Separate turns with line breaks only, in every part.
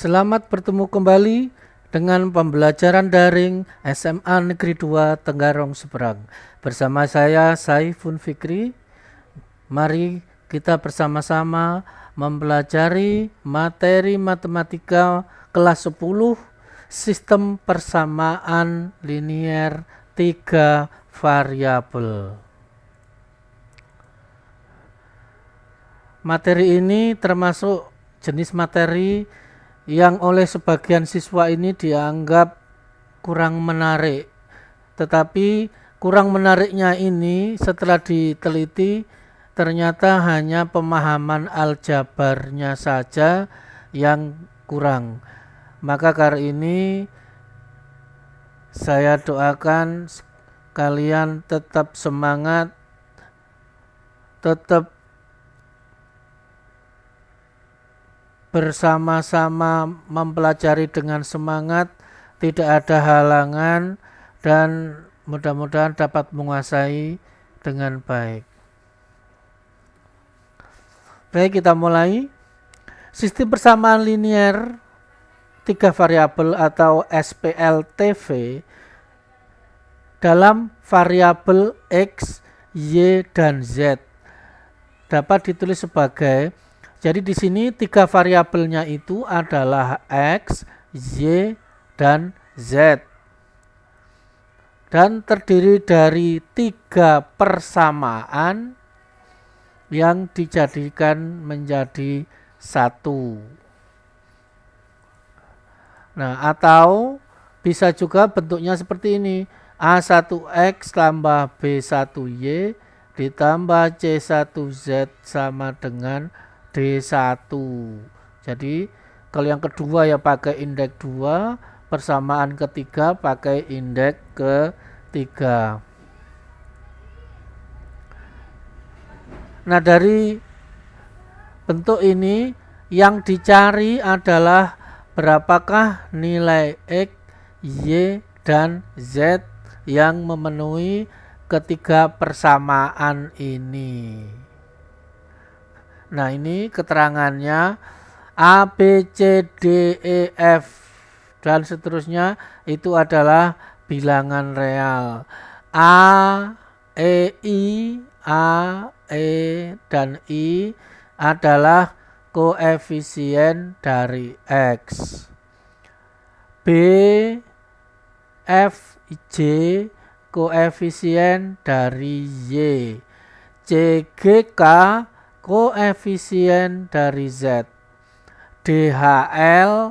Selamat bertemu kembali dengan pembelajaran daring SMA Negeri 2 Tenggarong Seberang. Bersama saya Saifun Fikri. Mari kita bersama-sama mempelajari materi matematika kelas 10 sistem persamaan linier 3 variabel. Materi ini termasuk jenis materi yang oleh sebagian siswa ini dianggap kurang menarik. Tetapi kurang menariknya ini setelah diteliti ternyata hanya pemahaman aljabarnya saja yang kurang. Maka kali ini saya doakan kalian tetap semangat, tetap bersama-sama mempelajari dengan semangat, tidak ada halangan, dan mudah-mudahan dapat menguasai dengan baik. Baik, kita mulai. Sistem persamaan linier 3 variabel atau SPLTV dalam variabel X, Y, dan Z dapat ditulis sebagai, jadi di sini 3 variabelnya itu adalah X, Y, dan Z. Dan terdiri dari 3 persamaan yang dijadikan menjadi satu. Nah, atau bisa juga bentuknya seperti ini. A1X tambah B1Y ditambah C1Z sama dengan D1. Jadi kalau yang kedua ya pakai indeks 2, persamaan ketiga pakai indeks ketiga. Nah, dari bentuk ini yang dicari adalah berapakah nilai X, Y, dan Z yang memenuhi ketiga persamaan ini. Nah, ini keterangannya A, B, C, D, E, F dan seterusnya itu adalah bilangan real. A, E, I, A, E, dan I adalah koefisien dari X. B, F, J koefisien dari Y. C, G, K koefisien dari Z. DHL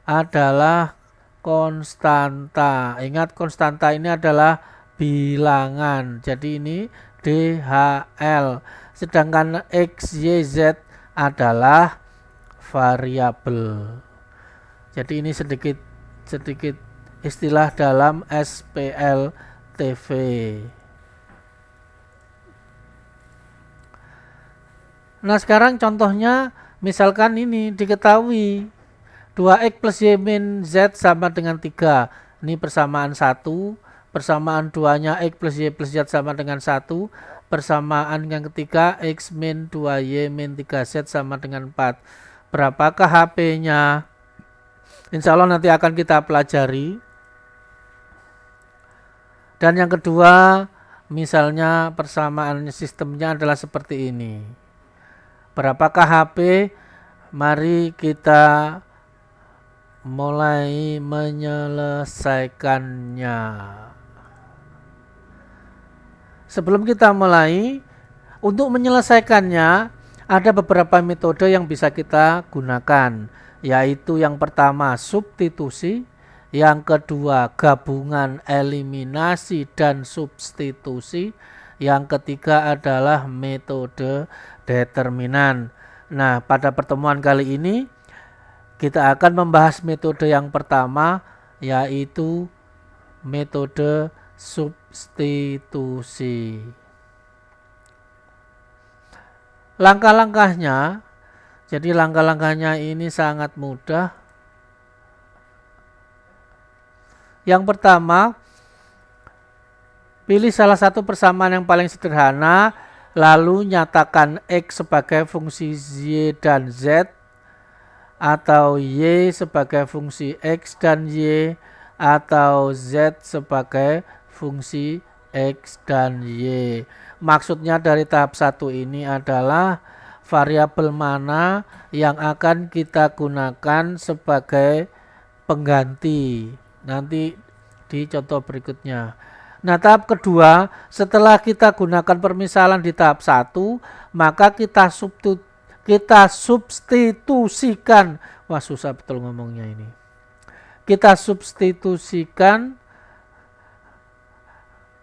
adalah konstanta. Ingat, konstanta ini adalah bilangan. Jadi ini DHL. Sedangkan X, Y, Z adalah variabel. Jadi ini sedikit istilah dalam SPLTV. Nah, sekarang contohnya misalkan ini diketahui 2X plus Y min Z sama dengan 3. Ini persamaan 1. Persamaan 2-nya X plus Y plus Z sama dengan 1. Persamaan yang ketiga X min 2Y min 3Z sama dengan 4. Berapakah HP-nya? Insya Allah nanti akan kita pelajari. Dan yang kedua, misalnya persamaan sistemnya adalah seperti ini. Berapakah HP? Mari kita mulai menyelesaikannya. Sebelum kita mulai, untuk menyelesaikannya ada beberapa metode yang bisa kita gunakan, yaitu yang pertama substitusi, yang kedua gabungan eliminasi dan substitusi, yang ketiga adalah metode determinan. Nah, pada pertemuan kali ini kita akan membahas metode yang pertama, yaitu metode substitusi. Langkah-langkahnya, jadi langkah-langkahnya ini sangat mudah. Yang pertama, pilih salah satu persamaan yang paling sederhana, lalu nyatakan X sebagai fungsi Y dan Z atau Y sebagai fungsi X dan Y, atau Z sebagai fungsi X dan Y. Maksudnya dari tahap 1 ini adalah variabel mana yang akan kita gunakan sebagai pengganti. Nanti di contoh berikutnya. Nah, tahap kedua, setelah kita gunakan permisalan di tahap 1, maka kita substitusikan. Wah, susah betul ngomongnya ini. Kita substitusikan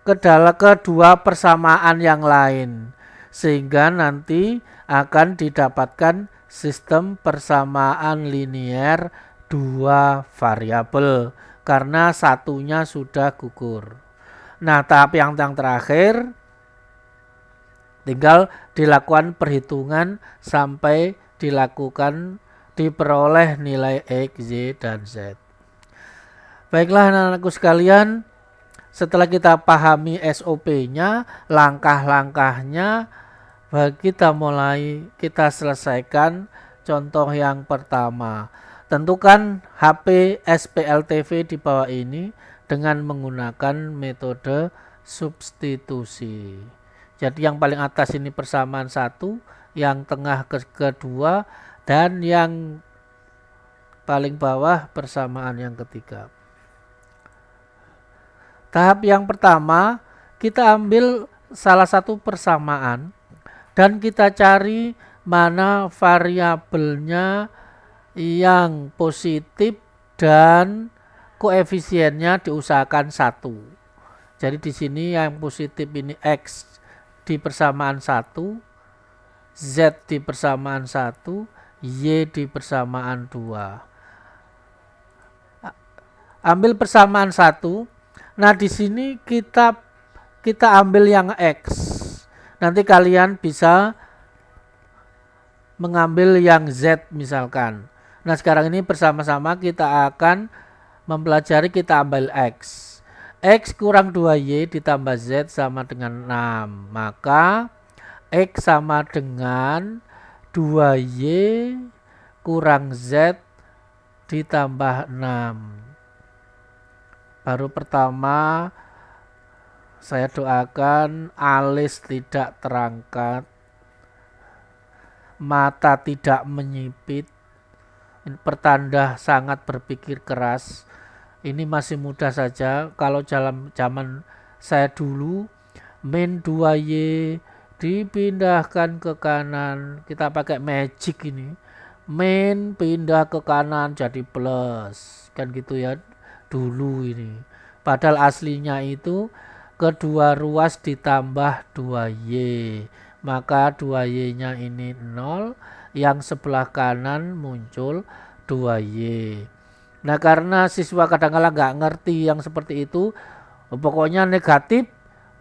ke dalam kedua persamaan yang lain, sehingga nanti akan didapatkan sistem persamaan linear dua variabel karena satunya sudah gugur. Nah, tahap yang terakhir tinggal dilakukan perhitungan sampai diperoleh nilai X, Y, dan Z. Baiklah anak-anakku sekalian, setelah kita pahami SOP-nya, langkah-langkahnya, kita selesaikan contoh yang pertama. Tentukan HP SPLTV di bawah ini dengan menggunakan metode substitusi. Jadi yang paling atas ini persamaan 1, yang tengah kedua, dan yang paling bawah persamaan yang ketiga. Tahap yang pertama, kita ambil salah satu persamaan dan kita cari mana variabelnya yang positif dan koefisiennya diusahakan 1. Jadi di sini yang positif ini X di persamaan 1, Z di persamaan 1, Y di persamaan 2. Ambil persamaan 1. Nah, di sini kita ambil yang X. Nanti kalian bisa mengambil yang Z misalkan. Nah, sekarang ini bersama-sama kita akan mempelajari, kita ambil X. X kurang 2Y ditambah Z sama dengan 6. Maka X sama dengan 2Y kurang Z ditambah 6. Baru pertama saya doakan alis tidak terangkat, mata tidak menyipit, pertanda sangat berpikir keras. Ini masih mudah saja. Kalau zaman saya dulu, min 2Y dipindahkan ke kanan, kita pakai magic ini, min pindah ke kanan jadi plus, kan gitu ya dulu ini. Padahal aslinya itu kedua ruas ditambah 2Y, maka 2Y nya ini 0, yang sebelah kanan muncul 2Y. Nah, karena siswa kadang-kadang nggak ngerti yang seperti itu, pokoknya negatif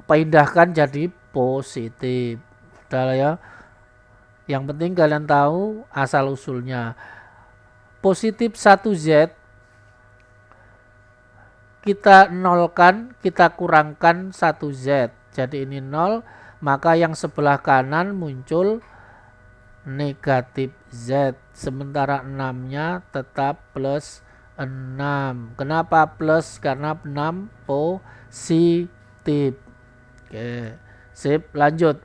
pindahkan jadi positif. Udah ya. Yang penting kalian tahu asal usulnya. Positif 1Z kita nolkan, kita kurangkan 1Z. Jadi ini 0, maka yang sebelah kanan muncul negatif Z. Sementara 6-nya tetap plus 6. Kenapa plus? Karena 6 positif. Oke, sip, lanjut.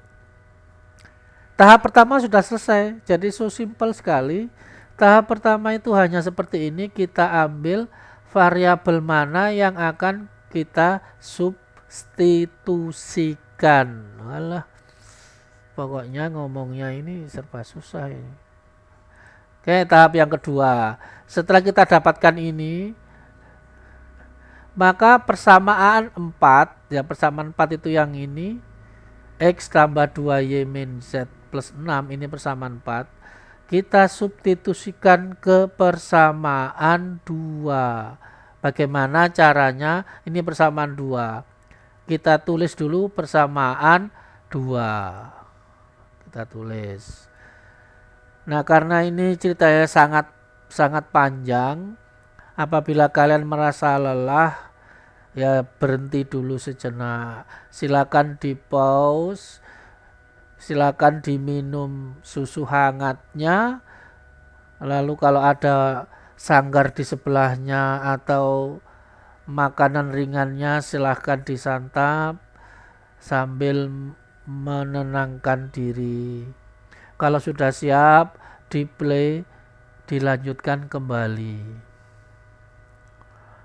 Tahap pertama sudah selesai. Jadi so simple sekali. Tahap pertama itu hanya seperti ini, kita ambil variabel mana yang akan kita substitusikan. Alah, pokoknya ngomongnya ini serba susah ini. Oke, tahap yang kedua. Setelah kita dapatkan ini, maka persamaan 4, ya persamaan 4 itu yang ini, X tambah 2Y min Z plus 6, ini persamaan 4. Kita substitusikan ke persamaan 2. Bagaimana caranya? Ini persamaan 2. Kita tulis dulu persamaan 2. Kita tulis. Nah, karena ini ceritanya sangat panjang, apabila kalian merasa lelah, ya berhenti dulu sejenak. Silakan di pause. Silakan diminum susu hangatnya, Lalu kalau ada sanggar di sebelahnya atau makanan ringannya silahkan disantap sambil menenangkan diri. Kalau sudah siap, di play, dilanjutkan kembali.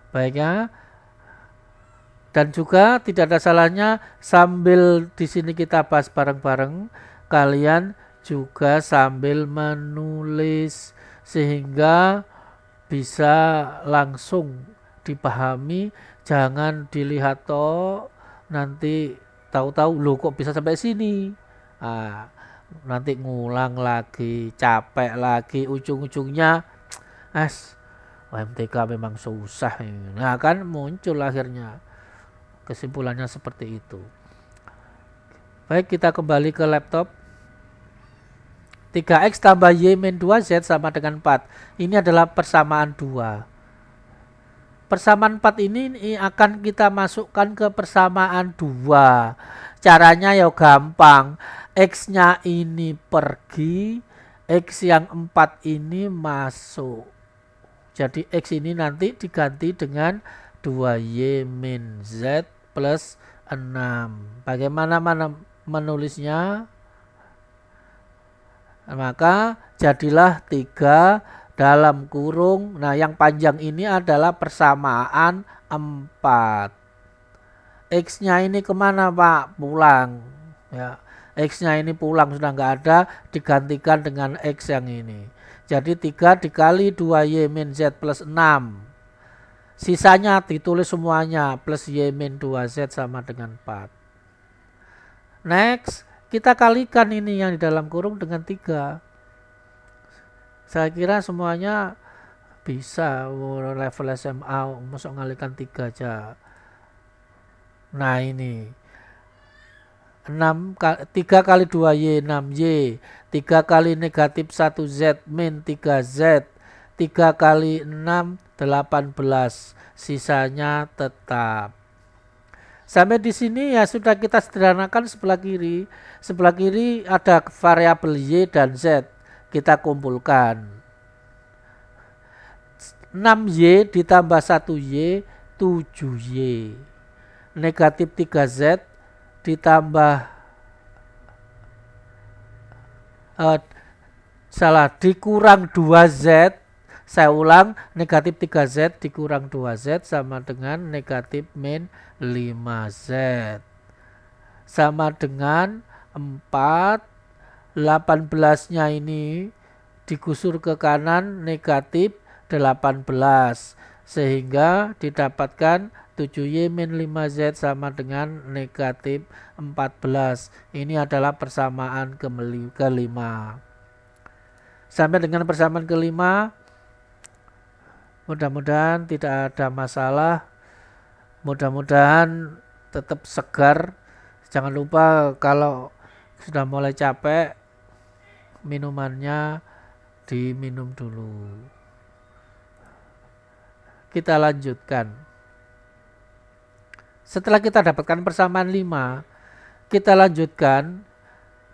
Baik ya. Dan juga tidak ada salahnya sambil di sini kita bahas bareng-bareng, kalian juga sambil menulis sehingga bisa langsung dipahami, jangan dilihat toh nanti tahu-tahu loh kok bisa sampai sini. Nanti ngulang lagi, capek lagi, ujung-ujungnya UMTK memang susah. Nah kan muncul akhirnya kesimpulannya seperti itu. Baik, kita kembali ke laptop. 3x tambah y min 2z sama dengan 4. Ini adalah persamaan 2. Persamaan 4 ini akan kita masukkan ke persamaan 2. Caranya ya gampang. X-nya ini pergi, X yang 4 ini masuk. Jadi X ini nanti diganti dengan 2y min z plus 6. Bagaimana menulisnya? Maka jadilah 3 dalam kurung. Nah yang panjang ini adalah persamaan 4. X-nya ini kemana Pak? Pulang. Ya, X-nya ini pulang, sudah nggak ada, digantikan dengan X yang ini. Jadi 3 dikali 2y min z plus 6. Sisanya ditulis semuanya plus y min 2z sama dengan 4. Next, kita kalikan ini yang di dalam kurung dengan 3. Saya kira semuanya bisa level SMA masuk ngalikan 3 aja. Nah ini 3 kali 2y 6y, 3 kali negatif 1z min 3z, 3 kali 6 18, sisanya tetap. Sampai di sini ya sudah kita sederhanakan sebelah kiri. Sebelah kiri ada variabel y dan z. Kita kumpulkan. 6y ditambah 1y, 7y. Negatif 3z ditambah dikurang 2z. Saya ulang, negatif 3z dikurang 2z sama dengan negatif min 5z. Sama dengan 4, 18-nya ini digusur ke kanan negatif 18. Sehingga didapatkan 7y min 5z sama dengan negatif 14. Ini adalah persamaan kelima. Sampai dengan persamaan kelima, mudah-mudahan tidak ada masalah. Mudah-mudahan tetap segar. Jangan lupa kalau sudah mulai capek, minumannya diminum dulu. Kita lanjutkan. Setelah kita dapatkan persamaan 5, kita lanjutkan.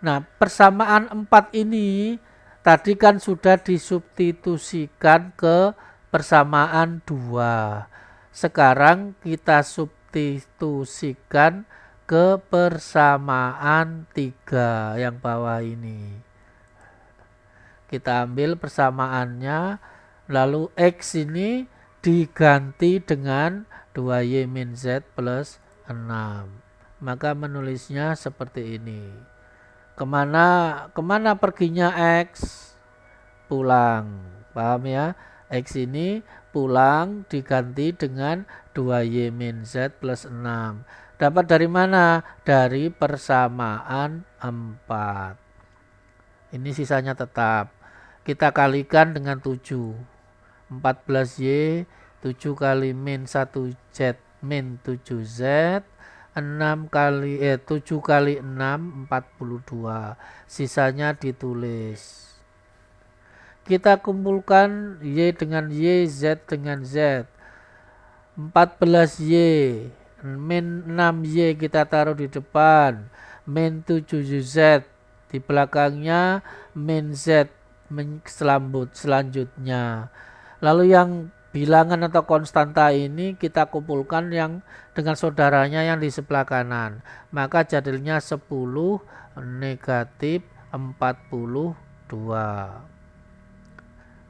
Nah, persamaan 4 ini tadi kan sudah disubstitusikan ke persamaan 2. Sekarang kita substitusikan ke persamaan 3 yang bawah ini. Kita ambil persamaannya, lalu X ini diganti dengan 2y min z plus 6. Maka menulisnya seperti ini. Kemana perginya X? Pulang. Paham ya? X ini pulang diganti dengan 2y min z plus 6. Dapat dari mana? Dari persamaan 4. Ini sisanya tetap. Kita kalikan dengan 7. 14y, 7 kali min 1z min 7z, 7 kali 6, 42. Sisanya ditulis. Kita kumpulkan y dengan y, z dengan z. 14y min 6y kita taruh di depan, min 7z di belakangnya, min z selanjutnya. Lalu yang bilangan atau konstanta ini kita kumpulkan yang dengan saudaranya yang di sebelah kanan. Maka jadinya 10 negatif 42.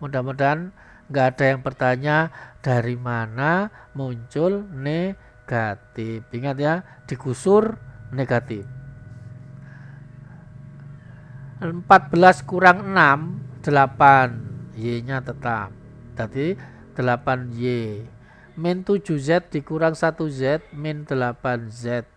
Mudah-mudahan nggak ada yang bertanya dari mana muncul negatif. Ingat ya, digusur negatif. 14 kurang 6, 8. Y-nya tetap. Jadi 8Y. Min 7Z dikurang 1Z, min 8Z.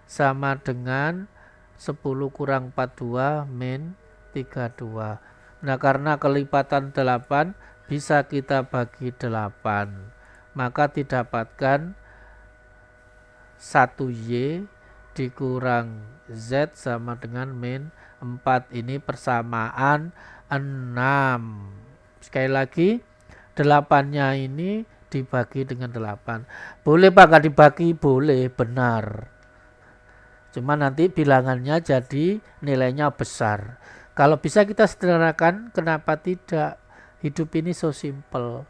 Sama dengan 10 kurang 42, min 32. Nah, karena kelipatan 8 bisa kita bagi 8. Maka didapatkan 1Y dikurang Z sama dengan min 4. Ini persamaan 6. Sekali lagi, 8-nya ini dibagi dengan 8. Boleh Pak nggak dibagi? Boleh, benar. Cuma nanti bilangannya jadi nilainya besar. Kalau bisa kita sederhanakan, kenapa tidak? Hidup ini so simple.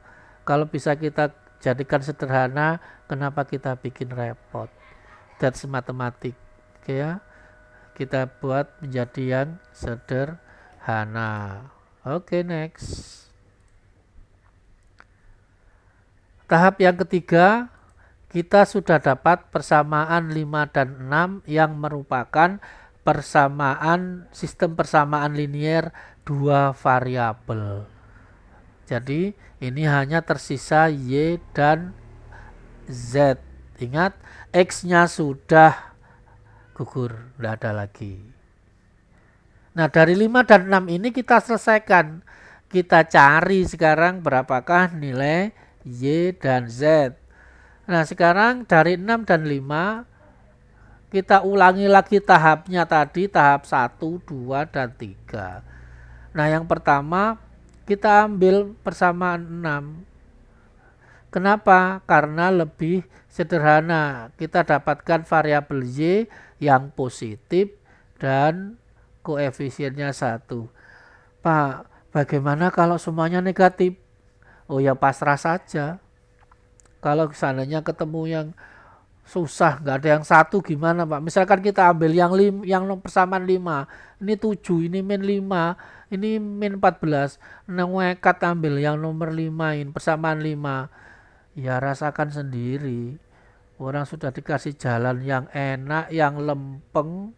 Kalau bisa kita jadikan sederhana, kenapa kita bikin repot? That's matematik. Oke ya. Kita buat menjadi yang sederhana. Oke, next. Tahap yang ketiga, kita sudah dapat persamaan 5 dan 6 yang merupakan sistem persamaan linier 2 variabel. Jadi ini hanya tersisa Y dan Z. Ingat, X-nya sudah gugur, tidak ada lagi. Nah, dari 5 dan 6 ini kita selesaikan. Kita cari sekarang berapakah nilai Y dan Z. Nah, sekarang dari 6 dan 5 kita ulangi lagi tahapnya tadi, tahap 1, 2, dan 3. Nah, yang pertama kita ambil persamaan 6. Kenapa? Karena lebih sederhana. Kita dapatkan variabel Y yang positif dan koefisiennya 1. Pak, bagaimana kalau semuanya negatif? Oh ya, pasrah saja. Kalau seandainya ketemu yang susah, nggak ada yang 1 gimana Pak? Misalkan kita ambil yang persamaan 5. Ini 7, ini min 5, ini min 14. Nekat ambil yang nomor 5 ini, persamaan 5. Ya rasakan sendiri. Orang sudah dikasih jalan yang enak, yang lempeng,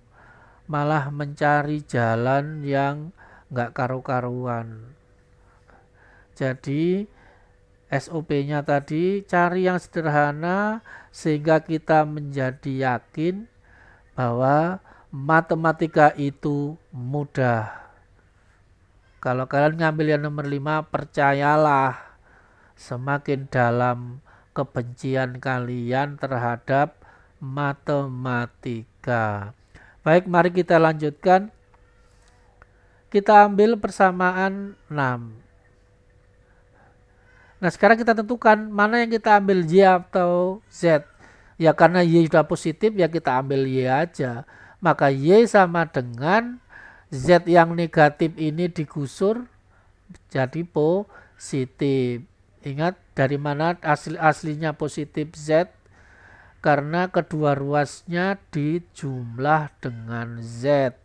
malah mencari jalan yang nggak karu-karuan. Jadi SOP-nya tadi cari yang sederhana sehingga kita menjadi yakin bahwa matematika itu mudah. Kalau kalian ngambil yang nomor 5, percayalah semakin dalam kebencian kalian terhadap matematika. Baik, mari kita lanjutkan. Kita ambil persamaan 6. Nah, sekarang kita tentukan mana yang kita ambil Y atau Z. Ya karena Y sudah positif ya kita ambil Y aja. Maka Y sama dengan Z yang negatif ini digusur jadi positif. Ingat dari mana aslinya positif Z? Karena kedua ruasnya dijumlah dengan Z.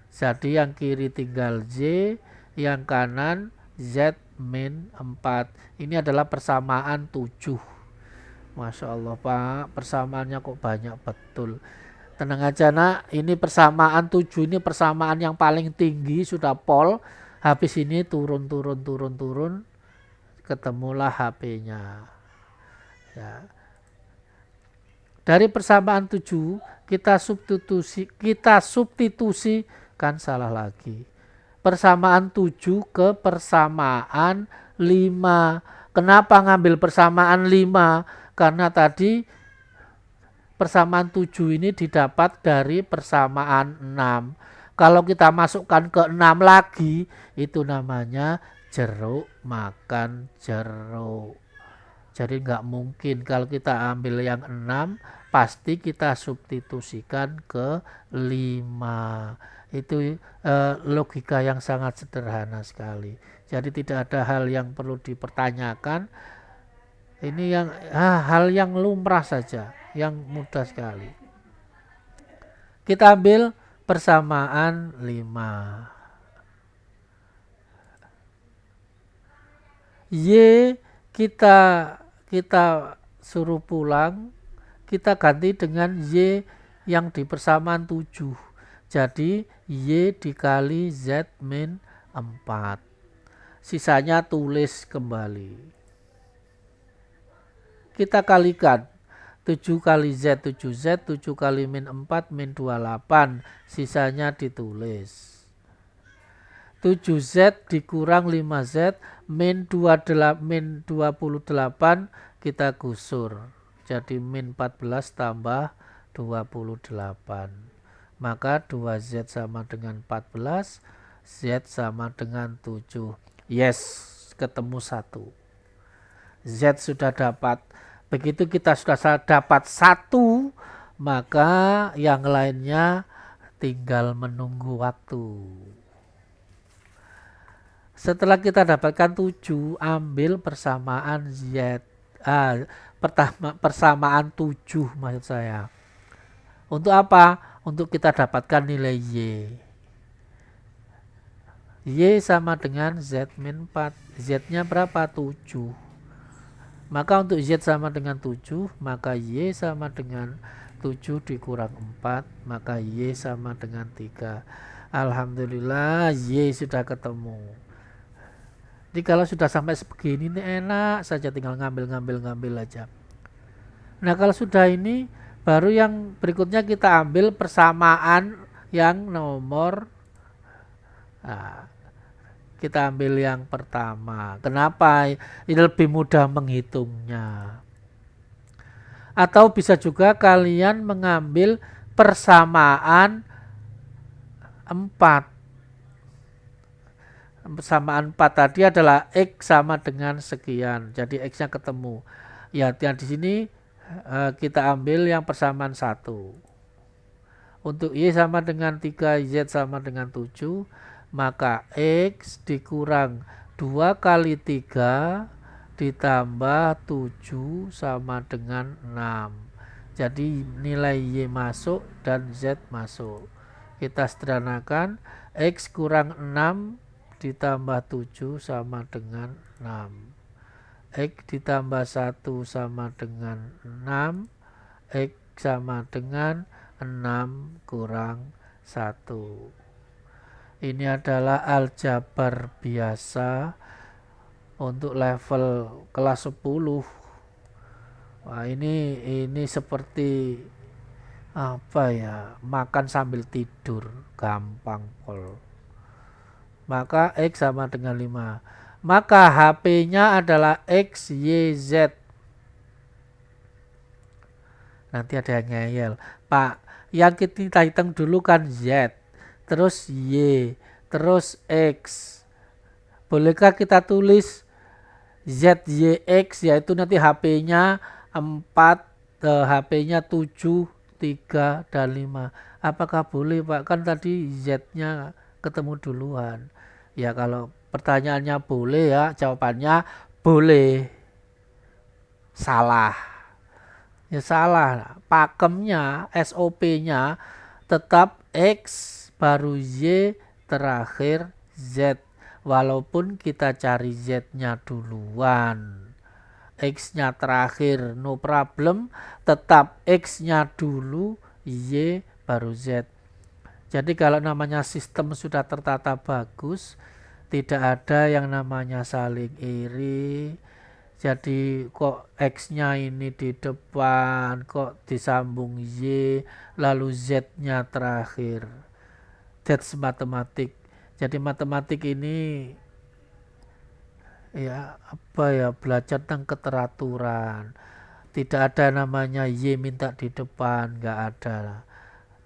Jadi yang kiri tinggal Z, yang kanan Z min 4. Ini adalah persamaan 7. Masya Allah Pak, persamaannya kok banyak betul. Tenang aja nak, ini persamaan 7 ini persamaan yang paling tinggi, sudah pol. Habis ini turun. Ketemulah HP-nya. Ya. Dari persamaan 7 kita substitusikan salah lagi. Persamaan 7 ke persamaan 5. Kenapa ngambil persamaan 5? Karena tadi persamaan 7 ini didapat dari persamaan 6. Kalau kita masukkan ke 6 lagi, itu namanya jeruk makan jeruk. Jadi nggak mungkin kalau kita ambil yang 6 pasti kita substitusikan ke 5. Itu logika yang sangat sederhana sekali. Jadi tidak ada hal yang perlu dipertanyakan. Ini yang hal yang lumrah saja, yang mudah sekali. Kita ambil persamaan 5. Y kita suruh pulang, kita ganti dengan Y yang di persamaan 7. Jadi Y dikali Z min 4. Sisanya tulis kembali. Kita kalikan. 7 kali Z 7Z, 7 kali min 4 min 28. Sisanya ditulis. 7Z dikurang 5Z min 28 kita gusur. Jadi min 14 tambah 28. Maka 2Z sama dengan 14, Z sama dengan 7. Yes, ketemu 1. Z sudah dapat. Begitu kita sudah dapat 1, maka yang lainnya tinggal menunggu waktu. Setelah kita dapatkan 7, ambil persamaan Z. Persamaan 7 maksud saya. Untuk apa? Untuk kita dapatkan nilai Y. Y sama dengan Z min 4. Z-nya berapa? 7. Maka untuk Z sama dengan 7, maka Y sama dengan 7 dikurang 4, maka Y sama dengan 3. Alhamdulillah Y sudah ketemu. Jadi kalau sudah sampai sebegini ini enak saja, tinggal ngambil aja. Nah kalau sudah ini, baru yang berikutnya kita ambil persamaan yang nomor kita ambil yang pertama. Kenapa? Ini lebih mudah menghitungnya. Atau bisa juga kalian mengambil persamaan 4. Persamaan 4 tadi adalah X sama dengan sekian. Jadi X-nya ketemu. Ya, yang di sini kita ambil yang persamaan 1. Untuk Y sama dengan 3, Z sama dengan 7. Maka X dikurang 2 kali 3 ditambah 7 sama dengan 6. Jadi nilai Y masuk dan Z masuk. Kita sederhanakan, X kurang 6 ditambah 7 sama dengan 6. X ditambah 1 sama dengan 6. X sama dengan 6 kurang 1. Ini adalah aljabar biasa untuk level kelas 10. Wah, ini seperti apa ya? Makan sambil tidur, gampang pol. Maka X sama dengan 5. Maka HP-nya adalah X, Y, Z. Nanti ada yang ngeyel. Pak, yang kita hitung dulu kan Z. Terus Y, terus X. Bolehkah kita tulis ZYX, yaitu nanti HP-nya 4, HP-nya 7, 3, dan 5. Apakah boleh Pak? Kan tadi Z-nya ketemu duluan. Ya kalau pertanyaannya boleh ya, jawabannya boleh. Salah. Ya salah. Pakemnya, SOP-nya tetap X baru Y terakhir Z, walaupun kita cari Z-nya duluan, X-nya terakhir no problem, tetap X-nya dulu, Y baru Z. Jadi kalau namanya sistem sudah tertata bagus, tidak ada yang namanya saling iri. Jadi kok X-nya ini di depan, kok disambung Y, lalu Z-nya terakhir. That's matematik. Jadi matematik ini ya belajar tentang keteraturan. Tidak ada namanya Y minta di depan, nggak ada.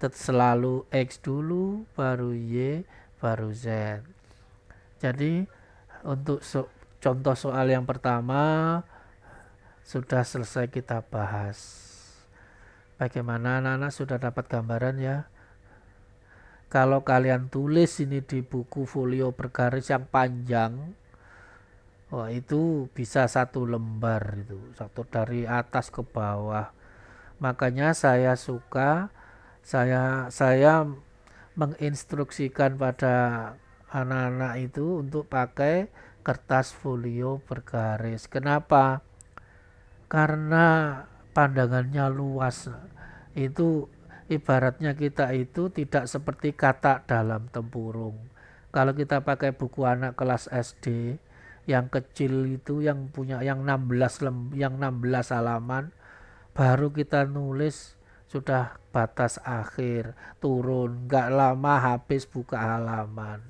Selalu X dulu, baru Y, baru Z. Jadi untuk contoh soal yang pertama, sudah selesai kita bahas. Bagaimana anak-anak sudah dapat gambaran ya? Kalau kalian tulis ini di buku folio bergaris yang panjang, wah itu bisa 1 lembar itu, satu dari atas ke bawah. Makanya saya suka, saya menginstruksikan pada anak-anak itu untuk pakai kertas folio bergaris. Kenapa? Karena pandangannya luas. Itu ibaratnya kita itu tidak seperti katak dalam tempurung. Kalau kita pakai buku anak kelas SD yang kecil itu yang punya yang 16 halaman, baru kita nulis sudah batas akhir, turun, nggak lama habis buka halaman.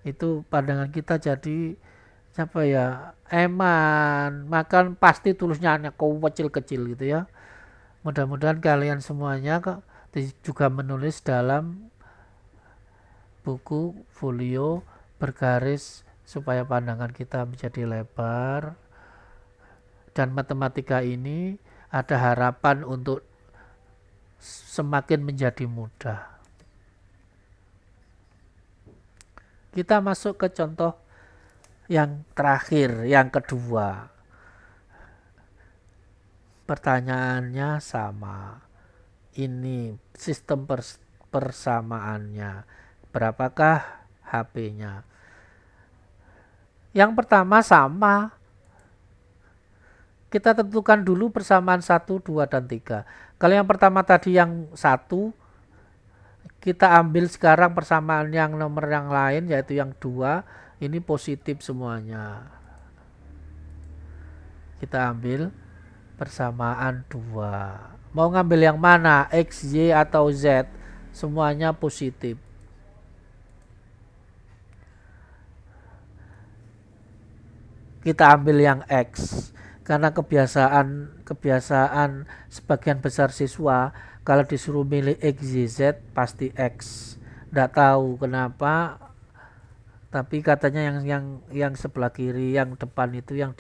Itu pandangan kita jadi apa ya, eman, makan pasti tulisnya hanya kecil-kecil gitu ya. Mudah-mudahan kalian semuanya juga menulis dalam buku folio bergaris supaya pandangan kita menjadi lebar, dan matematika ini ada harapan untuk semakin menjadi mudah. Kita masuk ke contoh yang terakhir, yang kedua. Pertanyaannya sama. Ini sistem persamaannya. Berapakah HP-nya? Yang pertama sama. Kita tentukan dulu persamaan 1, 2, dan 3. Kalau yang pertama tadi yang 1, kita ambil sekarang persamaan yang nomor yang lain, yaitu yang 2. Ini positif semuanya. Kita ambil persamaan 2. Mau ngambil yang mana? X, Y, atau Z? Semuanya positif. Kita ambil yang X. Karena kebiasaan sebagian besar siswa, kalau disuruh milih X, Y, Z, pasti X. Nggak tahu kenapa, tapi katanya yang sebelah kiri, yang depan itu yang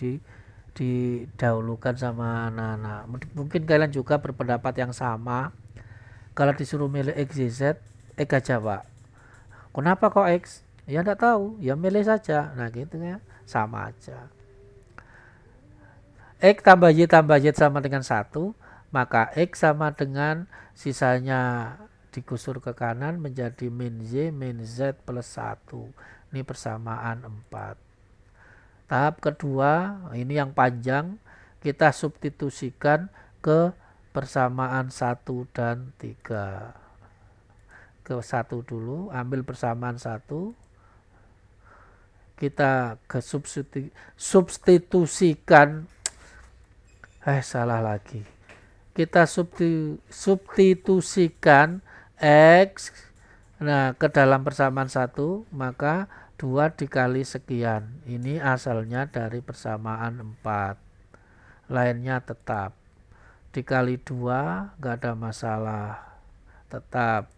didahulukan sama anak-anak. Mungkin kalian juga berpendapat yang sama. Kalau disuruh milih X, Y, Z, X aja Pak. Kenapa kok X? Ya enggak tahu, ya milih saja. Nah gitu ya, sama aja. X tambah Y sama dengan 1, maka X sama dengan sisanya digusur ke kanan menjadi min Y min Z plus 1. Ini persamaan 4. Tahap kedua, ini yang panjang, kita substitusikan ke persamaan 1 dan 3. Ke 1 dulu, ambil persamaan 1. Kita ke substitusikan. Salah lagi. Kita substitusikan X ke dalam persamaan 1, maka 2 dikali sekian. Ini asalnya dari persamaan 4. Lainnya tetap. Dikali 2 gak ada masalah. Tetap.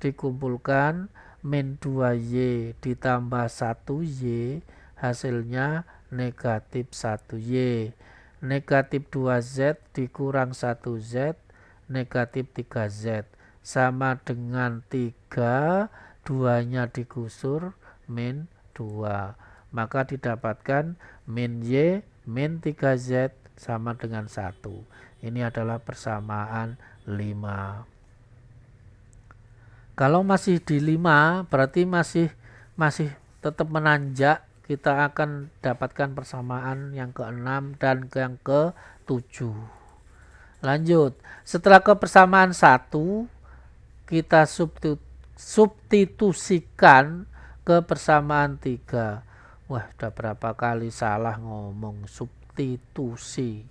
Dikumpulkan min 2Y ditambah 1Y, hasilnya negatif 1Y. Negatif 2Z dikurang 1Z, negatif 3Z. Sama dengan 3, 2-nya digusur, min 2. Maka didapatkan min Y min 3Z sama dengan 1. Ini adalah persamaan 5. Kalau masih di 5, berarti masih tetap menanjak. Kita akan dapatkan persamaan yang ke-6 dan yang ke-7. Lanjut. Setelah ke persamaan 1, kita substitusikan ke persamaan 3. Wah, udah berapa kali salah ngomong substitusi.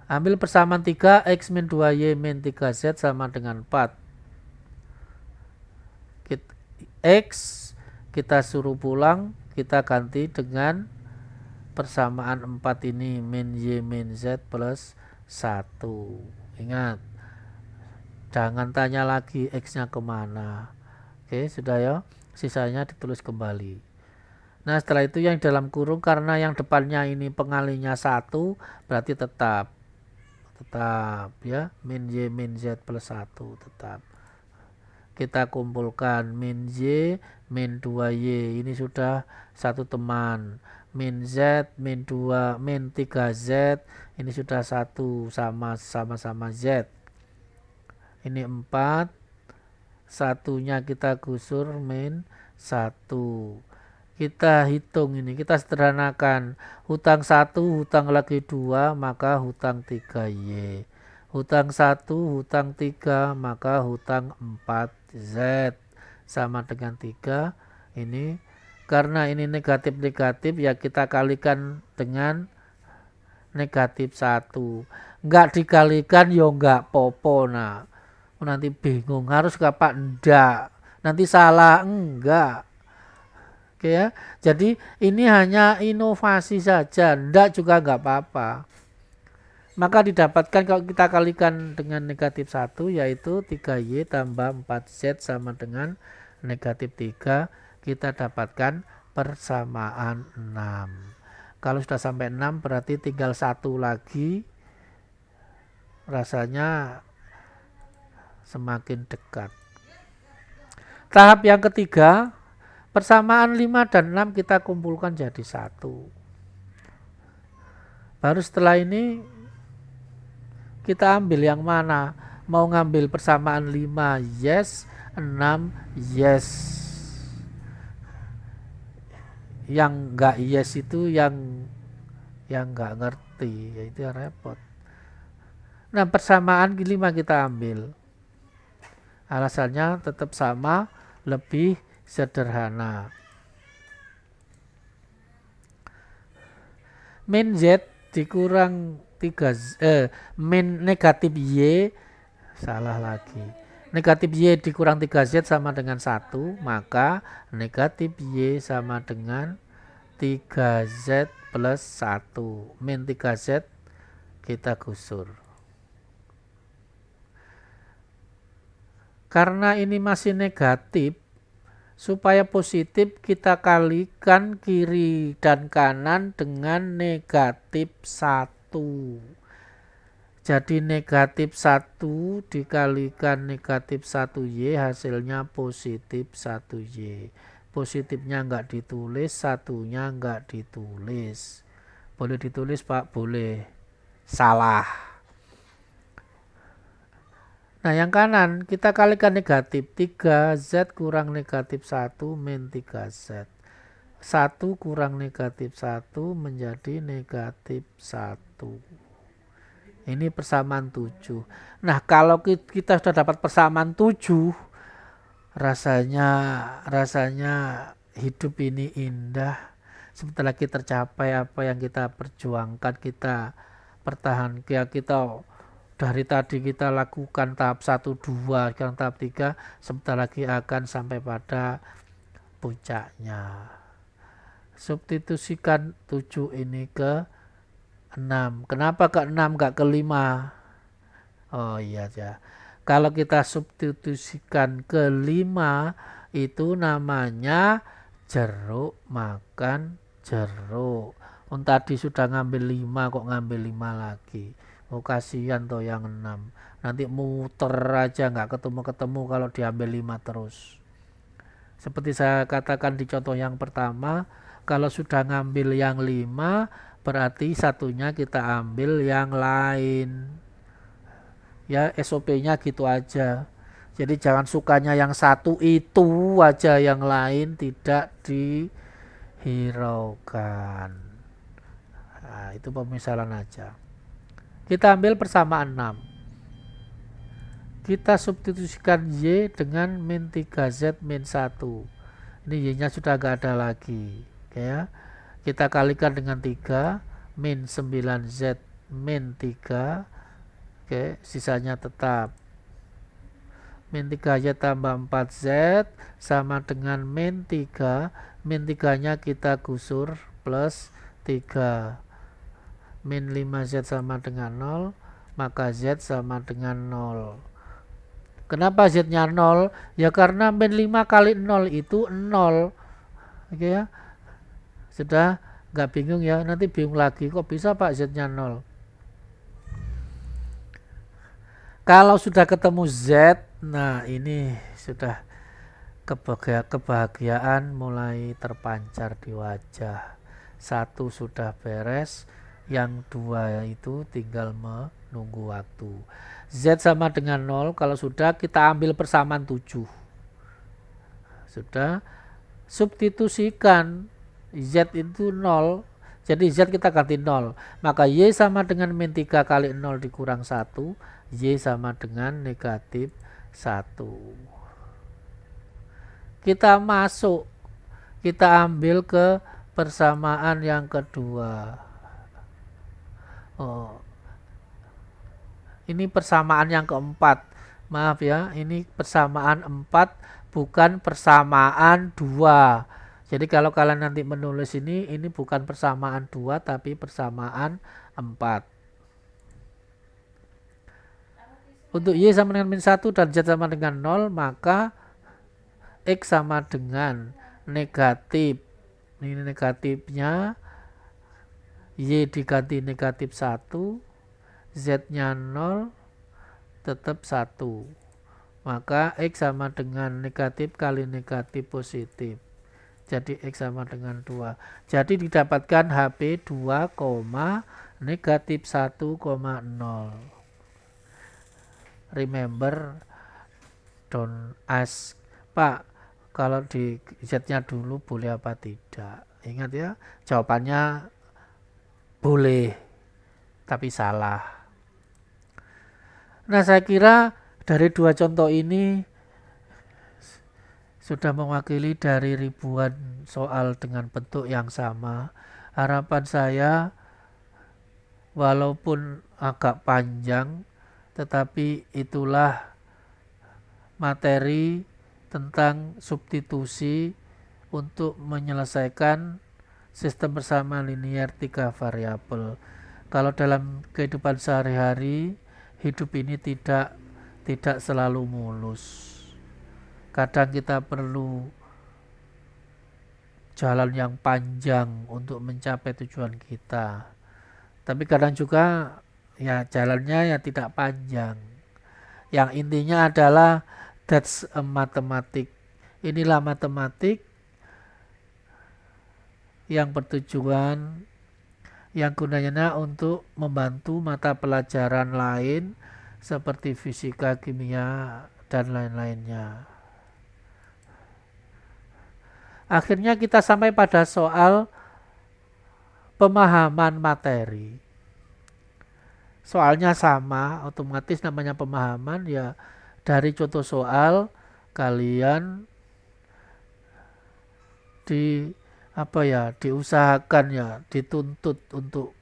Ambil persamaan 3, X min 2Y min 3Z sama dengan 4. X kita suruh pulang, kita ganti dengan persamaan 4 ini, min Y min Z plus 1. Ingat, jangan tanya lagi X-nya kemana. Oke, sudah ya. Sisanya ditulis kembali. Nah setelah itu yang dalam kurung, karena yang depannya ini pengalinya 1, berarti tetap ya, min Y min Z plus 1 tetap. Kita kumpulkan min Y min 2Y, ini sudah satu teman. Min Z min 2 min 3Z, ini sudah satu, sama-sama Z. Ini 4, satunya kita gusur min 1. Kita hitung ini, kita sederhanakan. Hutang 1, hutang lagi 2, maka hutang 3Y. Hutang 1, hutang 3, maka hutang 4Z. Sama dengan 3. Ini, karena ini negatif-negatif, ya kita kalikan dengan negatif 1. Enggak dikalikan, ya enggak popo. Nah, nanti bingung, harus apa? Enggak. Nanti salah, enggak. Oke ya, jadi ini hanya inovasi saja, ndak juga nggak apa-apa. Maka didapatkan kalau kita kalikan dengan negatif 1, yaitu 3Y tambah 4Z sama dengan negatif 3, kita dapatkan persamaan 6. Kalau sudah sampai 6 berarti tinggal 1 lagi, rasanya semakin dekat. Tahap yang ketiga, persamaan 5 dan 6 kita kumpulkan jadi 1. Baru setelah ini kita ambil yang mana? Mau ngambil persamaan 5 yes, 6 yes. Yang enggak yes itu yang enggak ngerti, yaitu yang repot. Nah, persamaan 5 kita ambil. Alasannya tetap sama, lebih sederhana. Min Z dikurang 3 min negatif Y, salah lagi. Negatif Y dikurang 3Z sama dengan 1, maka negatif Y sama dengan 3Z plus 1. Min 3Z kita gusur. Karena ini masih negatif, supaya positif kita kalikan kiri dan kanan dengan negatif 1. Jadi negatif 1 dikalikan negatif 1Y hasilnya positif 1Y. Positifnya enggak ditulis, satunya enggak ditulis. Boleh ditulis Pak? Boleh. Salah. Nah yang kanan kita kalikan negatif 3Z kurang negatif 1 min 3Z. 1 kurang negatif 1 menjadi negatif 1. Ini persamaan 7. Nah kalau kita sudah dapat persamaan 7, rasanya hidup ini indah. Sebentar lagi tercapai apa yang kita perjuangkan, kita pertahankan, kita dari tadi kita lakukan tahap 1, 2, sekarang tahap 3, sebentar lagi akan sampai pada puncaknya. Substitusikan 7 ini ke 6. Kenapa ke 6 enggak ke 5? Oh iya ya. Kalau kita substitusikan ke 5, itu namanya jeruk makan jeruk. Tadi sudah ngambil 5 kok ngambil 5 lagi. Oh kasihan toh yang 6. Nanti muter aja nggak ketemu-ketemu kalau diambil 5 terus. Seperti saya katakan di contoh yang pertama, kalau sudah ngambil yang 5, berarti satunya kita ambil yang lain. Ya SOP-nya gitu aja. Jadi jangan sukanya yang satu itu aja, yang lain tidak dihiraukan. Nah, itu pemisalan aja. Kita ambil persamaan 6. Kita substitusikan Y dengan min 3Z min 1. Ini Y-nya sudah gak ada lagi. Oke ya. Kita kalikan dengan 3. Min 9Z min 3. Oke, sisanya tetap. Min 3Z tambah 4Z sama dengan min 3. Min 3-nya kita gusur plus 3. Min 5Z sama dengan 0, maka Z sama dengan 0. Kenapa Z-nya 0? Ya karena min 5 kali 0 itu 0. Oke ya. Sudah nggak bingung ya? Nanti bingung lagi, kok bisa Pak Z-nya 0? Kalau sudah ketemu Z, nah ini sudah kebahagiaan mulai terpancar di wajah. Satu sudah beres, yang dua itu tinggal menunggu waktu. Z sama dengan 0, kalau sudah kita ambil persamaan 7. Sudah, substitusikan Z itu 0, jadi Z kita ganti 0. Maka Y sama dengan min 3 kali 0 dikurang 1, Y sama dengan negatif 1. Kita masuk, kita ambil ke persamaan yang kedua. Ini persamaan yang keempat. Maaf ya, ini persamaan 4, bukan persamaan 2. Jadi kalau kalian nanti menulis ini bukan persamaan 2 tapi persamaan 4. Untuk Y sama dengan min 1 dan Z sama dengan 0, maka X sama dengan negatif. Ini negatifnya, Y diganti negatif 1, Z-nya 0, tetap 1. Maka X sama dengan negatif kali negatif positif. Jadi X sama dengan 2. Jadi didapatkan HP 2, negatif 1,0. Remember, don't ask, Pak, kalau di Z-nya dulu boleh apa tidak? Ingat ya, jawabannya boleh, tapi salah. Nah, saya kira dari dua contoh ini sudah mewakili dari ribuan soal dengan bentuk yang sama. Harapan saya, walaupun agak panjang, tetapi itulah materi tentang substitusi untuk menyelesaikan sistem persamaan linear 3 variabel. Kalau dalam kehidupan sehari-hari, hidup ini tidak selalu mulus. Kadang kita perlu jalan yang panjang untuk mencapai tujuan kita. Tapi kadang juga ya jalannya ya tidak panjang. Yang intinya adalah that's a mathematics. Inilah matematik yang bertujuan, yang gunanya untuk membantu mata pelajaran lain seperti fisika, kimia, dan lain-lainnya. Akhirnya kita sampai pada soal pemahaman materi. Soalnya sama, otomatis namanya pemahaman ya. Dari contoh soal kalian diusahakan ya, dituntut untuk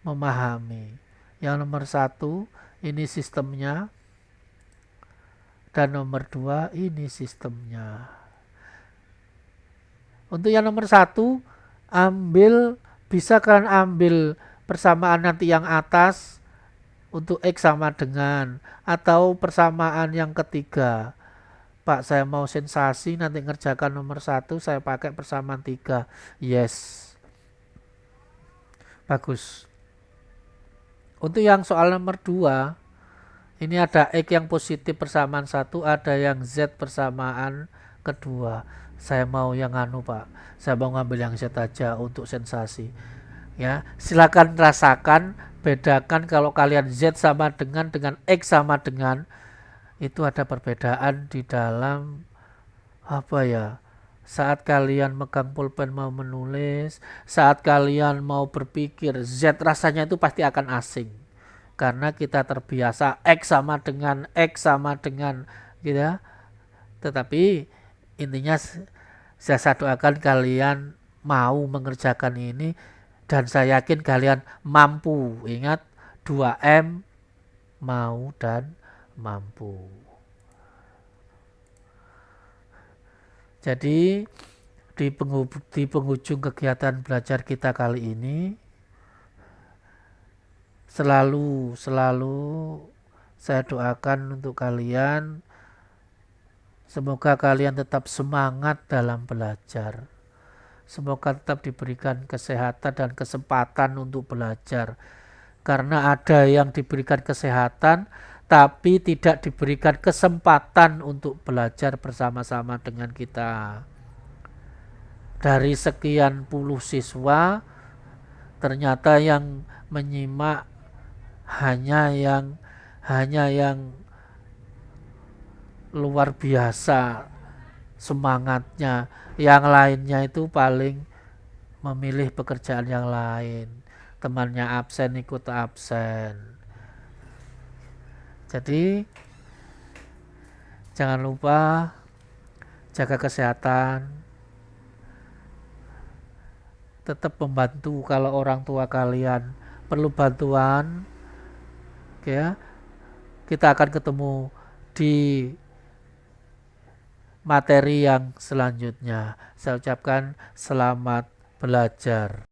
memahami. Yang nomor 1 ini sistemnya, dan nomor 2 ini sistemnya. Untuk yang nomor 1, bisa kalian ambil persamaan nanti yang atas untuk X sama dengan, atau persamaan yang ketiga. Pak, saya mau sensasi, nanti ngerjakan nomor 1, saya pakai persamaan 3. Yes. Bagus. Untuk yang soal nomor 2, ini ada X yang positif persamaan 1, ada yang Z persamaan kedua. Saya mau yang Pak. Saya mau ngambil yang Z aja untuk sensasi. Ya, silakan rasakan, bedakan kalau kalian Z sama dengan X sama dengan, itu ada perbedaan di dalam saat kalian megang pulpen mau menulis, saat kalian mau berpikir, Z rasanya itu pasti akan asing. Karena kita terbiasa X sama dengan gitu ya. Tetapi intinya saya doakan kalian mau mengerjakan ini, dan saya yakin kalian mampu. Ingat 2M, mau dan mampu. Jadi di penghujung kegiatan belajar kita kali ini, selalu saya doakan untuk kalian, semoga kalian tetap semangat dalam belajar. Semoga tetap diberikan kesehatan dan kesempatan untuk belajar. Karena ada yang diberikan kesehatan tapi tidak diberikan kesempatan untuk belajar bersama-sama dengan kita. Dari sekian puluh siswa, ternyata yang menyimak hanya yang luar biasa semangatnya. Yang lainnya itu paling memilih pekerjaan yang lain. Temannya absen ikut absen. Jadi jangan lupa jaga kesehatan. Tetap membantu kalau orang tua kalian perlu bantuan. Oke ya. Kita akan ketemu di materi yang selanjutnya. Saya ucapkan selamat belajar.